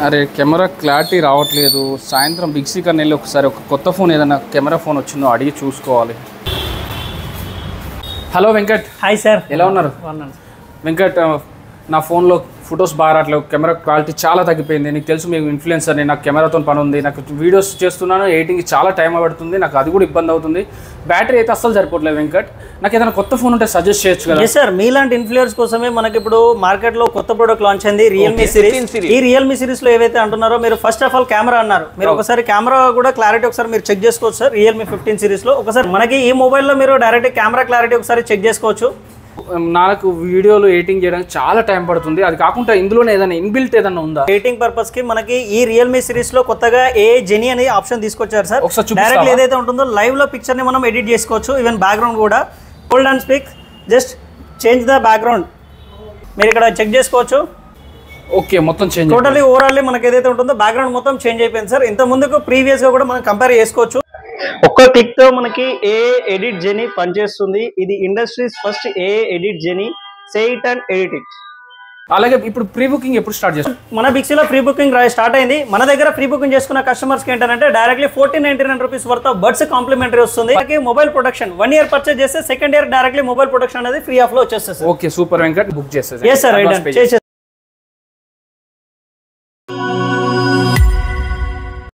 అరే camera clarity రావట్లేదు. సాయంత్రం బిగ్ సీ కన్నా వెళ్ళి ఒకసారి ఒక కొత్త ఫోన్ ఏదైనా కెమెరా ఫోన్ వచ్చిందో అడిగి చూసుకోవాలి. హలో వెంకట్. హాయ్ సార్, ఎలా ఉన్నారు? వెంకట్, నా ఫోన్లో ఫొటోస్ బాగా రావట్లేదు, కెమెరా క్వాలిటీ చాలా తగ్గిపోయింది. నీకు తెలుసు మీకు ఇన్ఫ్లుయెన్సర్ని, నాకు కెమెరాతో పని ఉంది, నాకు వీడియోస్ చేస్తున్నాను, ఎడిటింగ్కి చాలా టైం పడుతుంది, నాకు అది కూడా ఇబ్బంది అవుతుంది. బ్యాటరీ అయితే అస్సలు సరిపోవట్లేదు. వెంకట్, నాకు ఏదైనా కొత్త ఫోన్ ఉంటే సజెస్ట్ చేయొచ్చు కదా? సార్, మీలాంటి ఇన్ఫ్లుయెన్స్ కోసమే మనకి ఇప్పుడు మార్కెట్లో కొత్త ప్రోడక్ట్ లాంచ్ అయింది, రియల్మీ సిరీస్. ఈ రియల్మీ సిరీస్లో ఏవైతే అంటున్నారో, మీరు ఫస్ట్ ఆఫ్ ఆల్ కెమెరా అన్నారు, మీరు ఒకసారి కెమెరా కూడా క్లారిటీ ఒకసారి మీరు చెక్ చేసుకోవచ్చు సార్. రియల్మీ 15 సిరీస్లో ఒకసారి మనకి ఈ మొబైల్లో మీరు డైరెక్ట్ కెమెరా క్లారిటీ ఒకసారి చెక్ చేసుకోవచ్చు. నాకు వీడియోలు ఎడిటింగ్ చేయడానికి చాలా టైం పడుతుంది. అది కాకుండా ఇందులోనే ఏదైనా ఇన్బిల్ట్ ఏదైనా ఉందా? ఎడిటింగ్ పర్పస్ కి మనకి ఈ రియల్మీ సిరీస్ లో కొత్తగా AI జెనీ అనే ఆప్షన్ తీసుకొచ్చారు సార్. డైరెక్ట్ ఏదైతే ఉంటుందో లైవ్ లో పిక్చర్ ని మనం ఎడిట్ చేసుకోవచ్చు. ఈవెన్ బ్యాక్గ్రౌండ్ కూడా hold and speak, just change the background మీరు ఇక్కడ చెక్ చేసుకోవచ్చు. ఓకే, మొత్తం చేంజ్ టోటల్లీ ఓవరాల్లీ మనకి ఏదైతే ఉంటుందో బ్యాక్గ్రౌండ్ మొత్తం చేంజ్ అయిపోయింది సార్. ఇంత ముందుకు ప్రీవియస్ గా కూడా మనం కంపేర్ చేసుకోవచ్చు. ఒక్క క్లిక్ తో మనకి AI ఎడిట్ జెనీ పనిచేస్తుంది. ఇది industry's first AI Edit Genie. Say it and edit it. అలాగే ఇప్పుడు ప్రీ బుకింగ్ ఎప్పుడు స్టార్ట్ చేస్తాం? మన బిక్సీలో ప్రీ బుకింగ్ స్టార్ట్ అయింది. మన దగ్గర ప్రీ బుకింగ్ చేసుకున్న కస్టమర్స్కి ఏంటంటే directly 1499 rupees worth of buds complimentary వస్తుంది. మొబైల్ ప్రొడక్షన్ 1 ఇయర్ పర్చేజ్ చేస్తే second year directly mobile production అనేది ఫ్రీ ఆఫ్ లో వచ్చేస్తుంది. ఓకే, సూపర్ వెంకట్, బుక్ చేసేది. Yes sir,